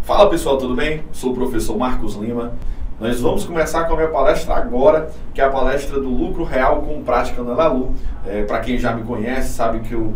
Fala pessoal, tudo bem? Sou o professor Marcos Lima. Nós vamos começar com a minha palestra agora, que é a palestra do lucro real com prática na Elalu. Para quem já me conhece, sabe que eu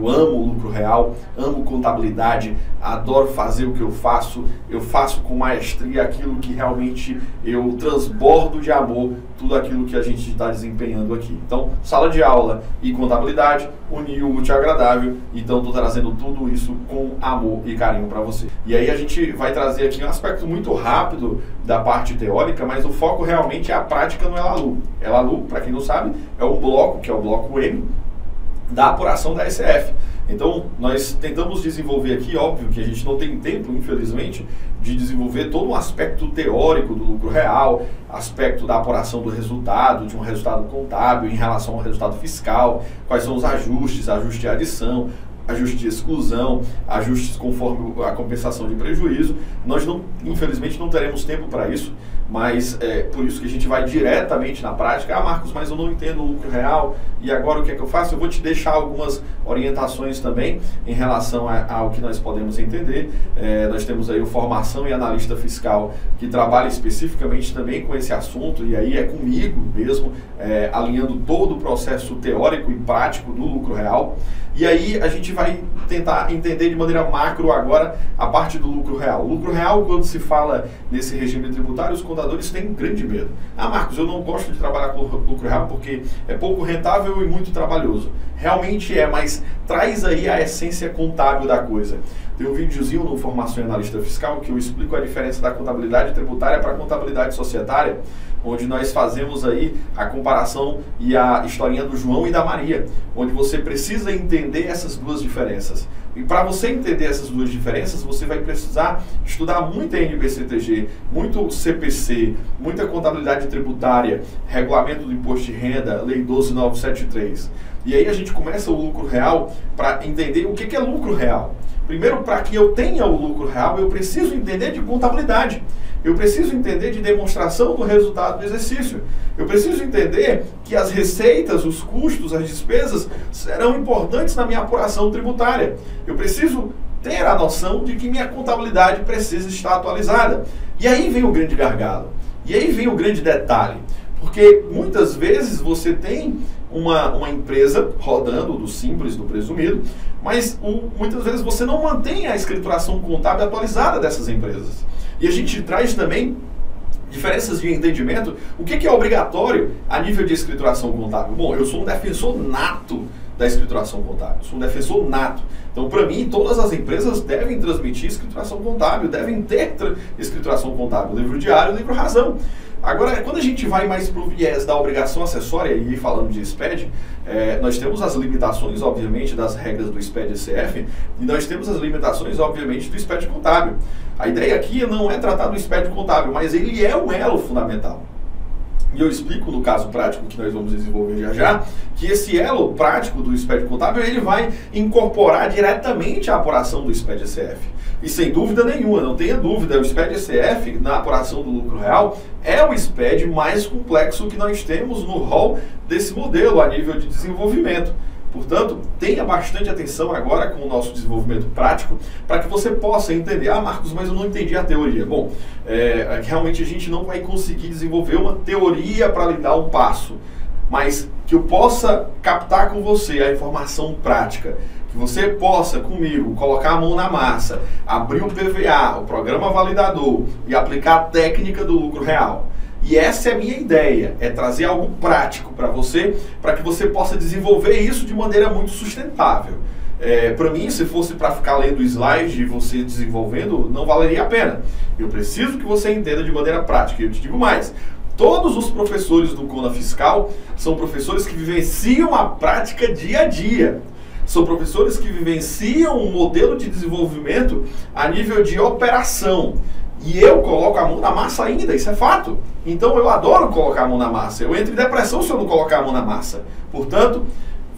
amo o lucro real, amo contabilidade, adoro fazer o que eu faço com maestria aquilo que realmente eu transbordo de amor, tudo aquilo que a gente está desempenhando aqui. Então, sala de aula e contabilidade, unir o útil ao agradável, então estou trazendo tudo isso com amor e carinho para você. E aí a gente vai trazer aqui um aspecto muito rápido da parte teórica, mas o foco realmente é a prática no Elalu. Elalu, para quem não sabe, é um bloco, que é o bloco M, da apuração da SF. Então, nós tentamos desenvolver aqui, óbvio que a gente não tem tempo, infelizmente, de desenvolver todo um aspecto teórico do lucro real, aspecto da apuração do resultado, de um resultado contábil em relação ao resultado fiscal, quais são os ajustes, ajuste de adição, ajuste de exclusão, ajustes conforme a compensação de prejuízo. Nós, infelizmente, não teremos tempo para isso, mas é por isso que a gente vai diretamente na prática. Ah, Marcos, mas eu não entendo o lucro real, e agora o que é que eu faço? Eu vou te deixar algumas orientações também em relação ao que nós podemos entender. Nós temos aí o Formação e Analista Fiscal, que trabalha especificamente também com esse assunto, e aí é comigo mesmo, alinhando todo o processo teórico e prático do lucro real. E aí a gente vai tentar entender de maneira macro agora a parte do lucro real. O lucro real, quando se fala nesse regime tributário, os contadores têm um grande medo. Ah, Marcos, eu não gosto de trabalhar com lucro real porque é pouco rentável e muito trabalhoso. Realmente é, mas traz aí a essência contábil da coisa. Tem um videozinho no Formação e Analista Fiscal que eu explico a diferença da contabilidade tributária para a contabilidade societária, onde nós fazemos aí a comparação e a historinha do João e da Maria, onde você precisa entender essas duas diferenças. E para você entender essas duas diferenças, você vai precisar estudar muito NBCTG, muito CPC, muita contabilidade tributária, regulamento do imposto de renda, Lei 12.973. E aí a gente começa o lucro real para entender o que é lucro real. Primeiro, para que eu tenha o lucro real, eu preciso entender de contabilidade. Eu preciso entender de demonstração do resultado do exercício. Eu preciso entender que as receitas, os custos, as despesas serão importantes na minha apuração tributária. Eu preciso ter a noção de que minha contabilidade precisa estar atualizada. E aí vem o grande gargalo. E aí vem o grande detalhe. Porque muitas vezes você tem uma empresa rodando do simples, do presumido, mas muitas vezes você não mantém a escrituração contábil atualizada dessas empresas. E a gente traz também diferenças de entendimento. O que é obrigatório a nível de escrituração contábil? Bom, eu sou um defensor nato da escrituração contábil, sou um defensor nato. Então, para mim, todas as empresas devem transmitir escrituração contábil, devem ter escrituração contábil, livro diário, livro razão. Agora, quando a gente vai mais para o viés da obrigação acessória, e falando de SPED, nós temos as limitações, obviamente, das regras do SPED-ECF, e nós temos as limitações, obviamente, do SPED contábil. A ideia aqui não é tratar do SPED contábil, mas ele é um elo fundamental. E eu explico no caso prático que nós vamos desenvolver já já, que esse elo prático do SPED contábil, ele vai incorporar diretamente a apuração do SPED-ECF. E sem dúvida nenhuma, não tenha dúvida, o SPED-ECF na apuração do lucro real é o SPED mais complexo que nós temos no rol desse modelo a nível de desenvolvimento. Portanto, tenha bastante atenção agora com o nosso desenvolvimento prático para que você possa entender. Ah, Marcos, mas eu não entendi a teoria. Bom, realmente a gente não vai conseguir desenvolver uma teoria para lhe dar um passo, mas que eu possa captar com você a informação prática, que você possa, comigo, colocar a mão na massa, abrir o PVA, o Programa Validador, e aplicar a técnica do lucro real. E essa é a minha ideia, é trazer algo prático para que você possa desenvolver isso de maneira muito sustentável. Para mim, se fosse para ficar lendo slide e você desenvolvendo, não valeria a pena. Eu preciso que você entenda de maneira prática. E eu te digo mais, todos os professores do Cona Fiscal são professores que vivenciam a prática dia a dia. São professores que vivenciam um modelo de desenvolvimento a nível de operação. E eu coloco a mão na massa ainda, isso é fato. Então eu adoro colocar a mão na massa. Eu entro em depressão se eu não colocar a mão na massa. Portanto,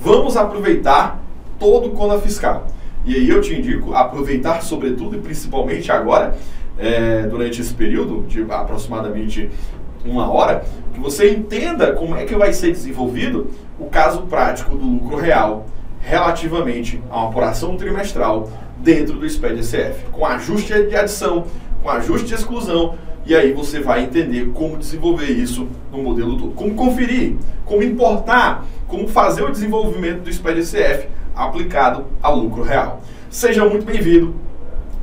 vamos aproveitar todo o Cona Fiscal. E aí eu te indico aproveitar sobretudo e principalmente agora, durante esse período de aproximadamente 1 hora, que você entenda como é que vai ser desenvolvido o caso prático do lucro real relativamente a uma apuração trimestral dentro do SPED-SF, com ajuste de adição, com ajuste de exclusão, e aí você vai entender como desenvolver isso no modelo todo. Como conferir, como importar, como fazer o desenvolvimento do SPED-SF aplicado ao lucro real. Seja muito bem-vindo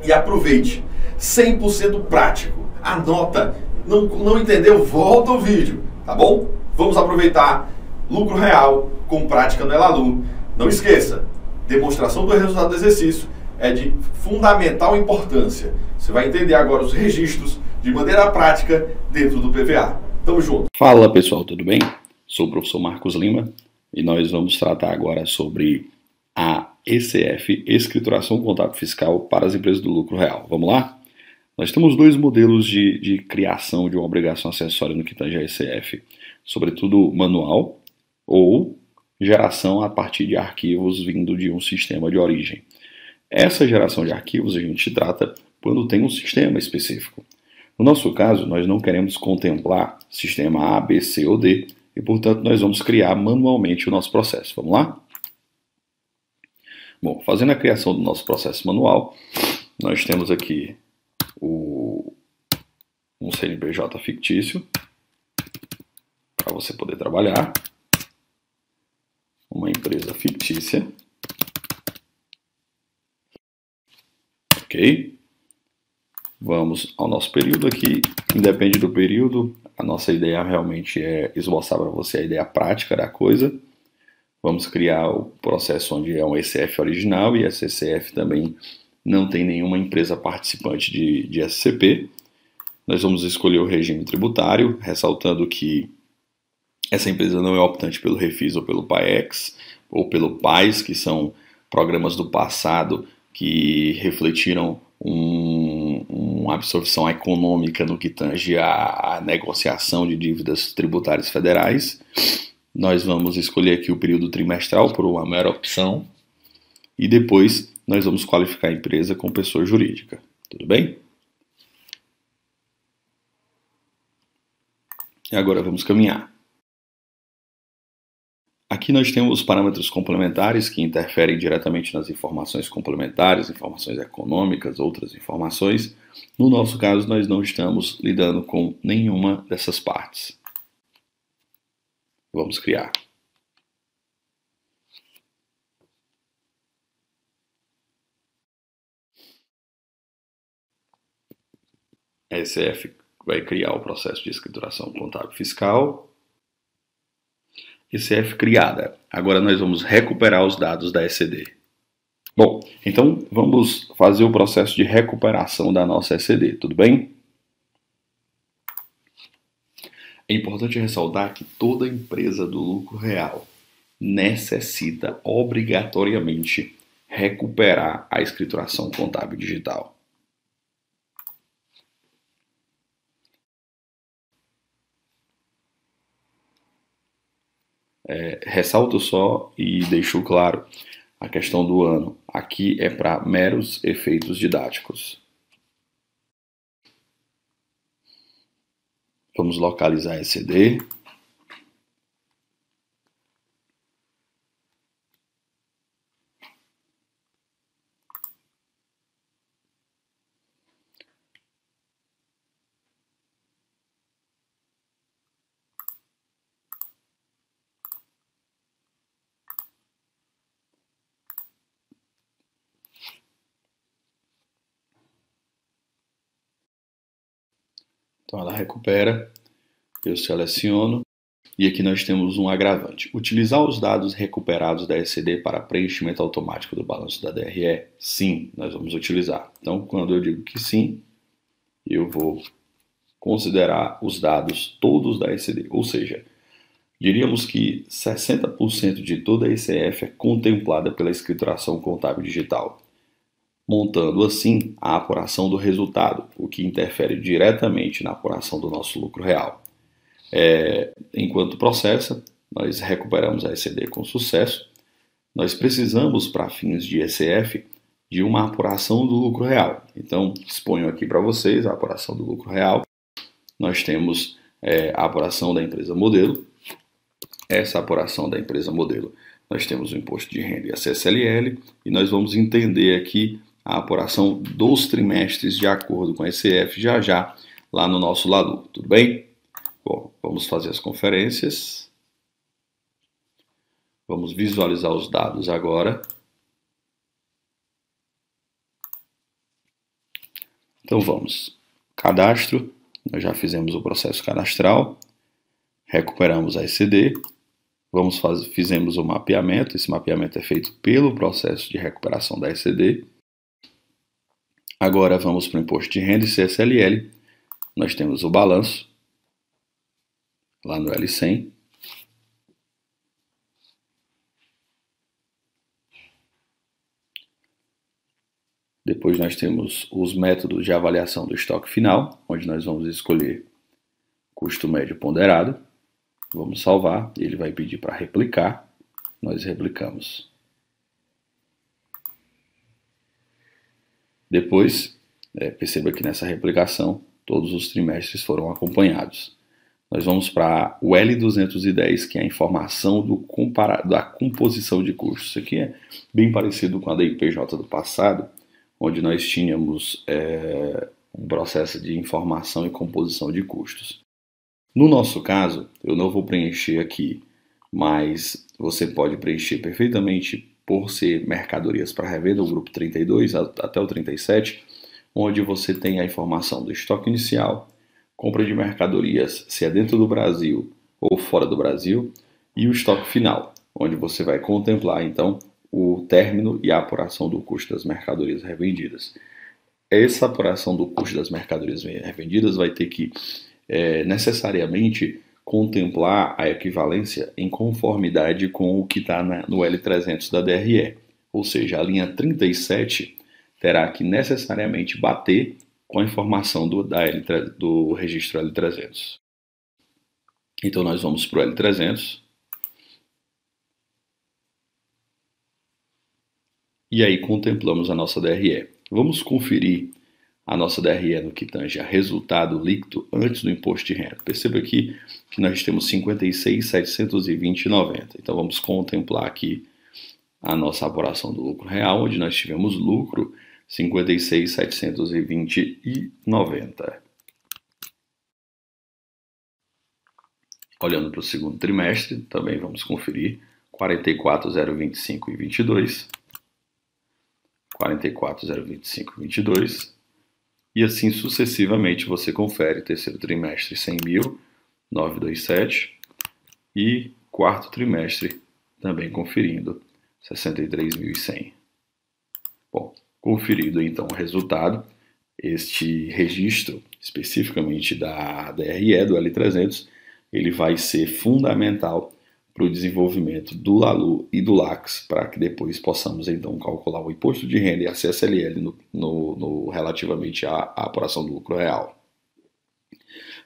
e aproveite. 100% prático. Anota. Não entendeu? Volta o vídeo, tá bom? Vamos aproveitar lucro real com prática no Elalu. Não esqueça, demonstração do resultado do exercício é de fundamental importância. Você vai entender agora os registros de maneira prática dentro do PVA. Tamo junto. Fala pessoal, tudo bem? Sou o professor Marcos Lima e nós vamos tratar agora sobre a ECF, Escrituração Contábil Fiscal para as Empresas do Lucro Real. Vamos lá? Nós temos dois modelos de criação de uma obrigação acessória no que tange a ECF, sobretudo manual ou geração a partir de arquivos vindo de um sistema de origem. Essa geração de arquivos a gente trata quando tem um sistema específico. No nosso caso, nós não queremos contemplar sistema A, B, C ou D e, portanto, nós vamos criar manualmente o nosso processo. Vamos lá? Bom, fazendo a criação do nosso processo manual, nós temos aqui um CNPJ fictício para você poder trabalhar, uma empresa fictícia, ok? Vamos ao nosso período aqui, independe do período, a nossa ideia realmente é esboçar para você a ideia prática da coisa. Vamos criar o processo onde é um ECF original e essa ECF também não tem nenhuma empresa participante de SCP. Nós vamos escolher o regime tributário, ressaltando que essa empresa não é optante pelo Refis ou pelo PAEX, ou pelo PAES, que são programas do passado que refletiram uma absorção econômica no que tange a negociação de dívidas tributárias federais. Nós vamos escolher aqui o período trimestral por uma mera opção e depois nós vamos qualificar a empresa com pessoa jurídica. Tudo bem? E agora vamos caminhar. Aqui nós temos os parâmetros complementares que interferem diretamente nas informações complementares, informações econômicas, outras informações. No nosso caso, nós não estamos lidando com nenhuma dessas partes. Vamos criar. A ECF vai criar o processo de escrituração contábil fiscal. ECF criada. Agora nós vamos recuperar os dados da ECD. Bom, então vamos fazer o processo de recuperação da nossa ECD, tudo bem? É importante ressaltar que toda empresa do lucro real necessita obrigatoriamente recuperar a escrituração contábil digital. Ressalto só e deixo claro a questão do ano. Aqui é para meros efeitos didáticos. Vamos localizar a ECD. Então ela recupera, eu seleciono e aqui nós temos um agravante. Utilizar os dados recuperados da ECD para preenchimento automático do balanço da DRE? Sim, nós vamos utilizar. Então quando eu digo que sim, eu vou considerar os dados todos da ECD, ou seja, diríamos que 60% de toda a ECF é contemplada pela escrituração contábil digital, montando assim a apuração do resultado, o que interfere diretamente na apuração do nosso lucro real. Enquanto processa, nós recuperamos a ECD com sucesso. Nós precisamos, para fins de ECF, de uma apuração do lucro real. Então, exponho aqui para vocês a apuração do lucro real. Nós temos a apuração da empresa modelo. Essa apuração da empresa modelo nós temos o imposto de renda e a CSLL, e nós vamos entender aqui a apuração dos trimestres de acordo com a ECF já lá no nosso LALU, tudo bem? Bom, vamos fazer as conferências. Vamos visualizar os dados agora. Então vamos. Cadastro, nós já fizemos o processo cadastral. Recuperamos a ECD. Fizemos o mapeamento. Esse mapeamento é feito pelo processo de recuperação da ECD. Agora vamos para o imposto de renda e CSLL. Nós temos o balanço lá no L100. Depois nós temos os métodos de avaliação do estoque final, onde nós vamos escolher custo médio ponderado. Vamos salvar, ele vai pedir para replicar. Nós replicamos. Depois, perceba que nessa replicação, todos os trimestres foram acompanhados. Nós vamos para o L210, que é a informação da composição de custos. Isso aqui é bem parecido com a da IPJ do passado, onde nós tínhamos um processo de informação e composição de custos. No nosso caso, eu não vou preencher aqui, mas você pode preencher perfeitamente por ser mercadorias para revenda, o grupo 32 até o 37, onde você tem a informação do estoque inicial, compra de mercadorias, se é dentro do Brasil ou fora do Brasil, e o estoque final, onde você vai contemplar, então, o término e a apuração do custo das mercadorias revendidas. Essa apuração do custo das mercadorias revendidas vai ter que necessariamente contemplar a equivalência em conformidade com o que está no L300 da DRE, ou seja, a linha 37 terá que necessariamente bater com a informação do registro L300. Então nós vamos para o L300. E aí contemplamos a nossa DRE. Vamos conferir a nossa DRE no que tange a resultado líquido antes do imposto de renda. Perceba aqui que nós temos 56.720,90. Então vamos contemplar aqui a nossa apuração do lucro real, onde nós tivemos lucro 56.720,90. Olhando para o segundo trimestre, também vamos conferir 44.025,22. 44.025,22 e assim sucessivamente você confere terceiro trimestre 100.927 e quarto trimestre também conferindo 63.100. Bom, conferido então o resultado, este registro especificamente da DRE, do L300, ele vai ser fundamental para o desenvolvimento do LALU e do LACS, para que depois possamos então calcular o imposto de renda e a CSLL relativamente à apuração do lucro real.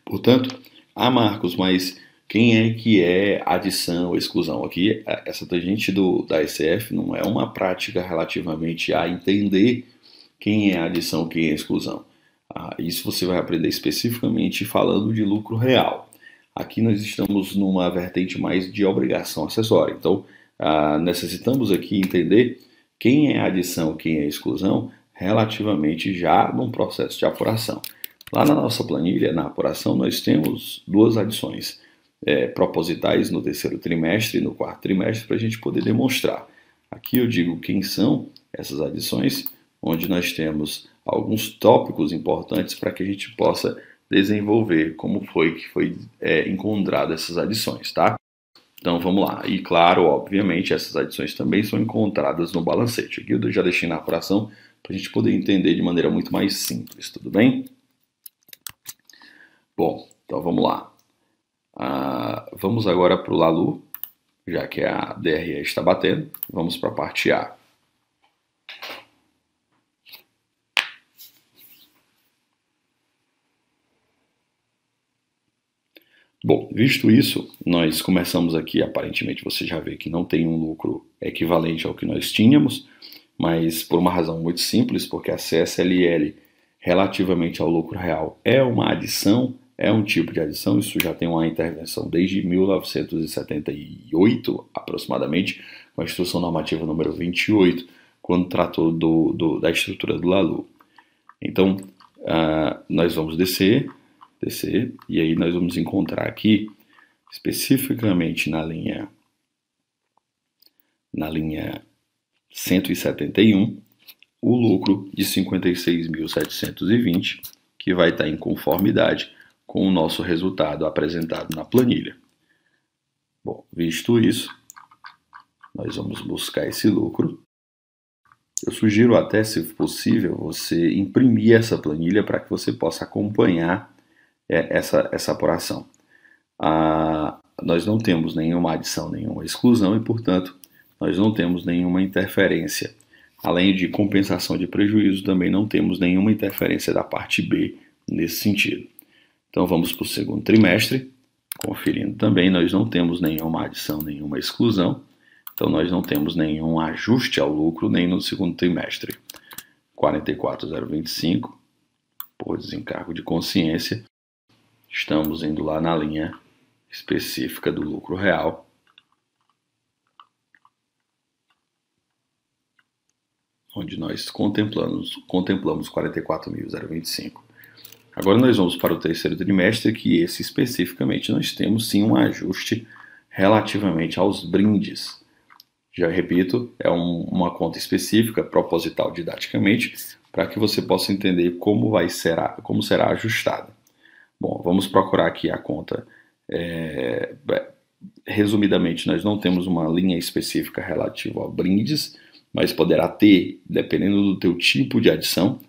Portanto, Marcos, mas quem é que é adição ou exclusão? Aqui, essa tangente da ECF não é uma prática relativamente a entender quem é adição, quem é exclusão. Isso você vai aprender especificamente falando de lucro real. Aqui nós estamos numa vertente mais de obrigação acessória. Então, necessitamos aqui entender quem é adição, quem é exclusão, relativamente já num processo de apuração. Lá na nossa planilha, na apuração, nós temos duas adições propositais no terceiro trimestre e no quarto trimestre para a gente poder demonstrar. Aqui eu digo quem são essas adições, onde nós temos alguns tópicos importantes para que a gente possa desenvolver como foi encontrado essas adições, tá? Então vamos lá. E claro, obviamente, essas adições também são encontradas no balancete. Aqui eu já deixei na apuração para a gente poder entender de maneira muito mais simples, tudo bem? Bom, então vamos lá. Vamos agora para o LALU, já que a DRE está batendo. Vamos para a parte A. Bom, visto isso, nós começamos aqui, aparentemente você já vê que não tem um lucro equivalente ao que nós tínhamos, mas por uma razão muito simples, porque a CSLL relativamente ao lucro real é uma adição, é um tipo de adição, isso já tem uma intervenção desde 1978, aproximadamente, com a Instrução Normativa número 28, quando tratou da estrutura do LALU. Então, nós vamos descer, e aí nós vamos encontrar aqui, especificamente na linha 171, o lucro de 56.720, que vai estar em conformidade com o nosso resultado apresentado na planilha. Bom, visto isso, nós vamos buscar esse lucro. Eu sugiro até, se possível, você imprimir essa planilha para que você possa acompanhar essa apuração. Nós não temos nenhuma adição, nenhuma exclusão e, portanto, nós não temos nenhuma interferência. Além de compensação de prejuízo, também não temos nenhuma interferência da parte B nesse sentido. Então vamos para o segundo trimestre, conferindo também, nós não temos nenhuma adição, nenhuma exclusão, então nós não temos nenhum ajuste ao lucro nem no segundo trimestre. 44.025, por desencargo de consciência, estamos indo lá na linha específica do lucro real, onde nós contemplamos 44.025. Agora nós vamos para o terceiro trimestre, que esse especificamente nós temos sim um ajuste relativamente aos brindes. Já repito, é uma conta específica, proposital didaticamente, para que você possa entender como será ajustada. Bom, vamos procurar aqui a conta. Resumidamente, nós não temos uma linha específica relativa a brindes, mas poderá ter, dependendo do teu tipo de adição.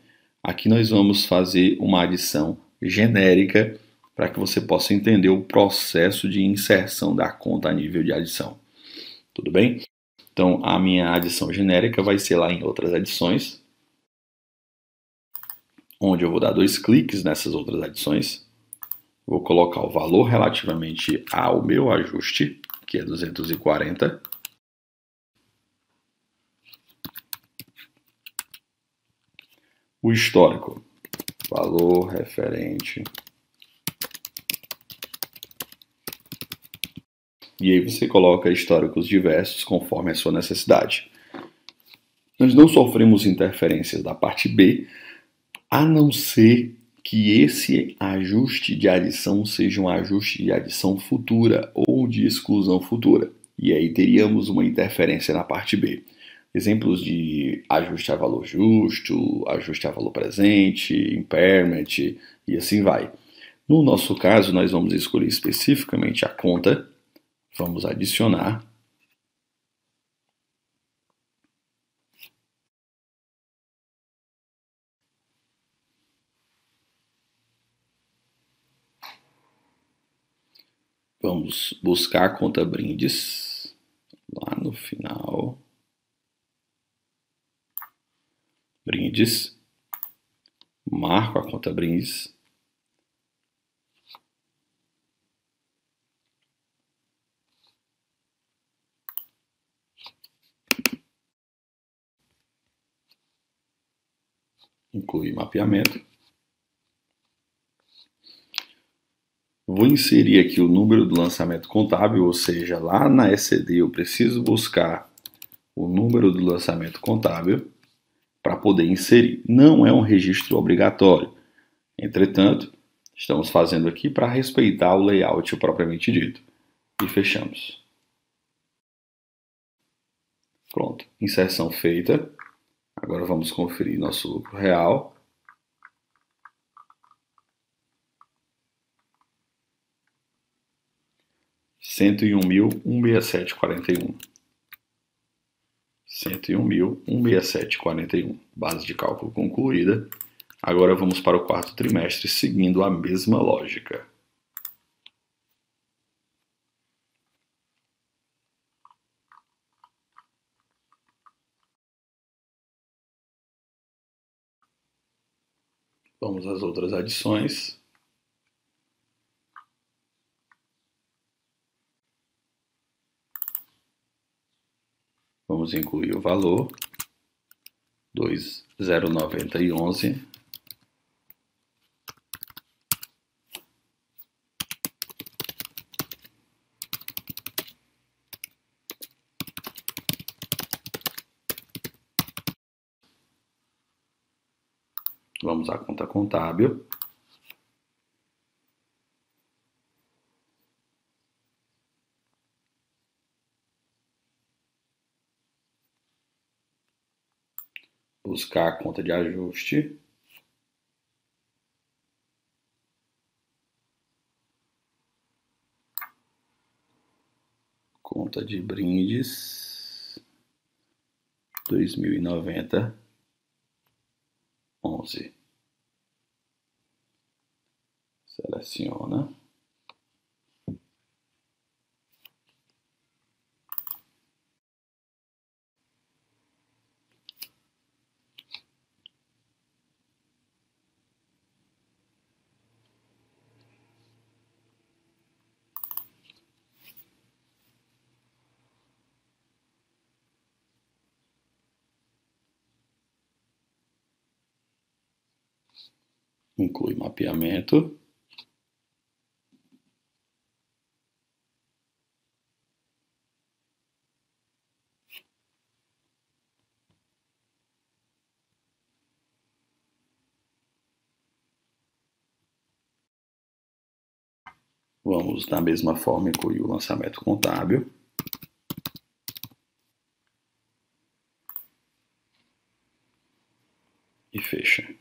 Aqui nós vamos fazer uma adição genérica para que você possa entender o processo de inserção da conta a nível de adição. Tudo bem? Então, a minha adição genérica vai ser lá em outras adições, onde eu vou dar 2 cliques nessas outras adições. Vou colocar o valor relativamente ao meu ajuste, que é 240. O histórico, valor referente. E aí você coloca históricos diversos conforme a sua necessidade. Nós não sofremos interferências da parte B, a não ser que esse ajuste de adição seja um ajuste de adição futura ou de exclusão futura. E aí teríamos uma interferência na parte B. Exemplos de ajuste a valor justo, ajuste a valor presente, impairment e assim vai. No nosso caso, nós vamos escolher especificamente a conta, vamos adicionar. Vamos buscar a conta brindes lá no final. Brindes, marco a conta brindes, incluir mapeamento, vou inserir aqui o número do lançamento contábil, ou seja, lá na ECD eu preciso buscar o número do lançamento contábil para poder inserir. Não é um registro obrigatório. Entretanto, estamos fazendo aqui para respeitar o layout propriamente dito. E fechamos. Pronto, inserção feita. Agora vamos conferir nosso lucro real. R$101.167,41. 101.167,41. Base de cálculo concluída. Agora vamos para o quarto trimestre, seguindo a mesma lógica. Vamos às outras adições. Vamos incluir o valor 2.090.11. Vamos à conta contábil. Buscar a conta de ajuste. Conta de brindes. 2090. 11. Seleciona. Inclui mapeamento. Vamos, da mesma forma, incluir o lançamento contábil. E fecha.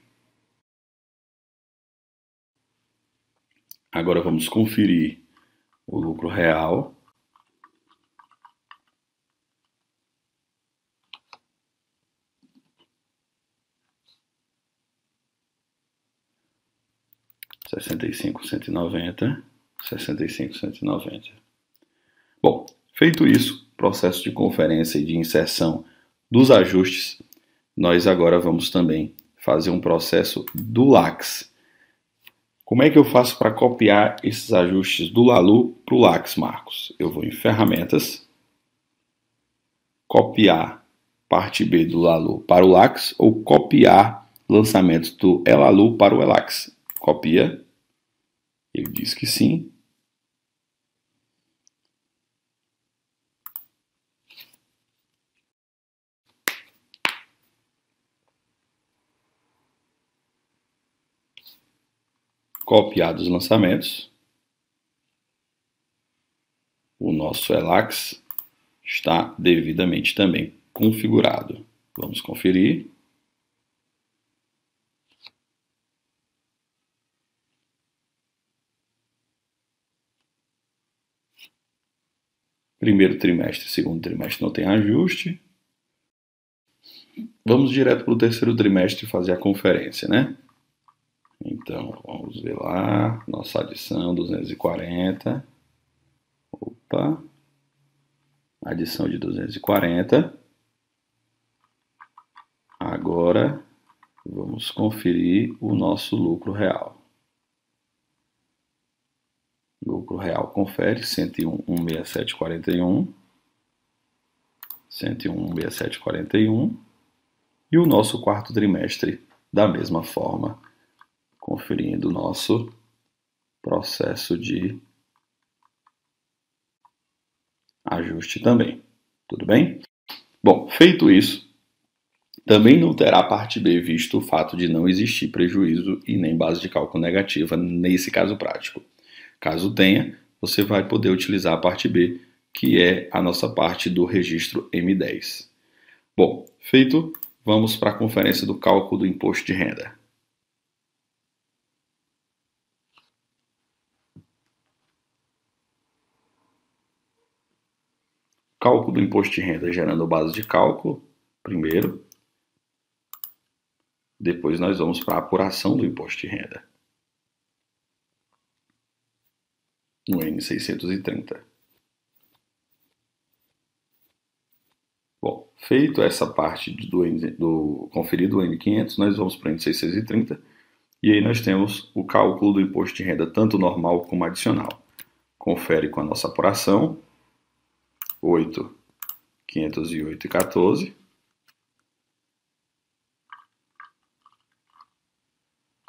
Agora vamos conferir o lucro real. R$65.190, 65.190. Bom, feito isso, processo de conferência e de inserção dos ajustes, nós agora vamos também fazer um processo do LAX. Como é que eu faço para copiar esses ajustes do Lalu para o LAX, Marcos? Eu vou em Ferramentas, copiar parte B do Lalu para o LAX ou copiar lançamentos do Elalu para o Elax. Copia. Ele diz que sim. Copiados os lançamentos. O nosso Elax está devidamente também configurado. Vamos conferir. Primeiro trimestre, segundo trimestre não tem ajuste. Vamos direto para o terceiro trimestre fazer a conferência, né? Então, vamos ver lá, nossa adição 240. Opa, adição de 240. Agora, vamos conferir o nosso lucro real. Lucro real confere 101.16741. 101.16741. E o nosso quarto trimestre, da mesma forma, conferindo o nosso processo de ajuste também. Tudo bem? Bom, feito isso, também não terá a parte B, visto o fato de não existir prejuízo e nem base de cálculo negativa nesse caso prático. Caso tenha, você vai poder utilizar a parte B, que é a nossa parte do registro M10. Bom, feito, vamos para a conferência do cálculo do imposto de renda. Cálculo do imposto de renda gerando base de cálculo, primeiro. Depois nós vamos para a apuração do imposto de renda. No N630. Bom, feito essa parte do conferido do N500, nós vamos para o N630 e aí nós temos o cálculo do imposto de renda tanto normal como adicional. Confere com a nossa apuração, 8.508,14.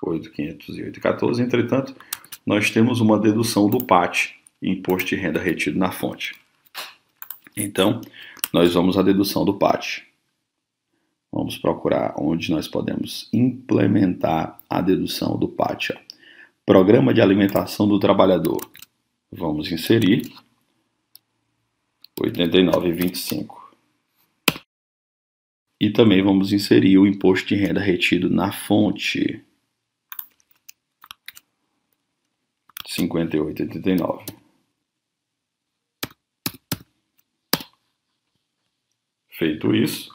8.508,14. Entretanto, nós temos uma dedução do PAT, imposto de renda retido na fonte. Então, nós vamos à dedução do PAT. Vamos procurar onde nós podemos implementar a dedução do PAT. Programa de alimentação do trabalhador. Vamos inserir 89,25. E também vamos inserir o imposto de renda retido na fonte 58,89. Feito isso,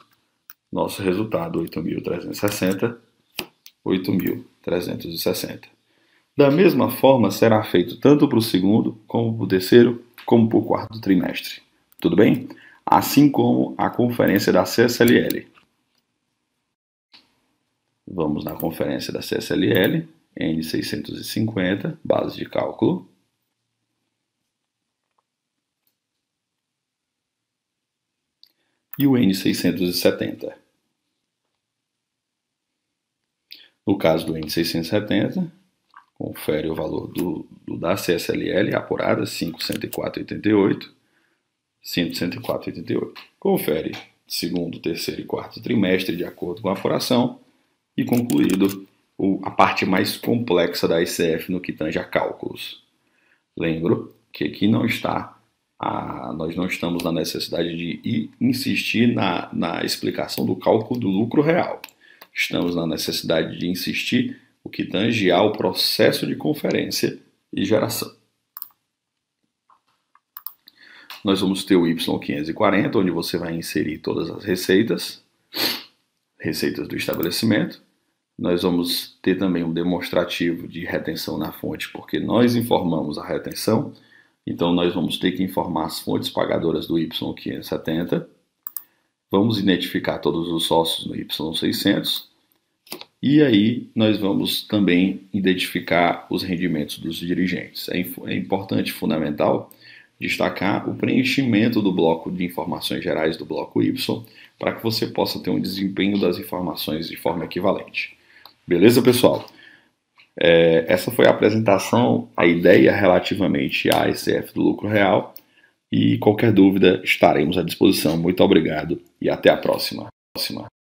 nosso resultado 8.360, 8.360. Da mesma forma, será feito tanto para o segundo, como para o terceiro, como para o quarto trimestre. Tudo bem? Assim como a conferência da CSLL. Vamos na conferência da CSLL, N650, base de cálculo. E o N670. No caso do N670, confere o valor da CSLL apurada, 5.104,88, 104,88. Confere segundo, terceiro e quarto trimestre de acordo com a apuração e concluído a parte mais complexa da ICF no que tange a cálculos. Lembro que aqui nós não estamos na necessidade de insistir na explicação do cálculo do lucro real. Estamos na necessidade de insistir o que tange ao processo de conferência e geração. Nós vamos ter o Y540, onde você vai inserir todas as receitas do estabelecimento. Nós vamos ter também um demonstrativo de retenção na fonte, porque nós informamos a retenção. Então, nós vamos ter que informar as fontes pagadoras do Y570. Vamos identificar todos os sócios no Y600. E aí, nós vamos também identificar os rendimentos dos dirigentes. É importante, fundamental, destacar o preenchimento do bloco de informações gerais do bloco Y, para que você possa ter um desempenho das informações de forma equivalente. Beleza, pessoal? Essa foi a apresentação, a ideia relativamente à ICF do lucro real. E qualquer dúvida estaremos à disposição. Muito obrigado e até a próxima.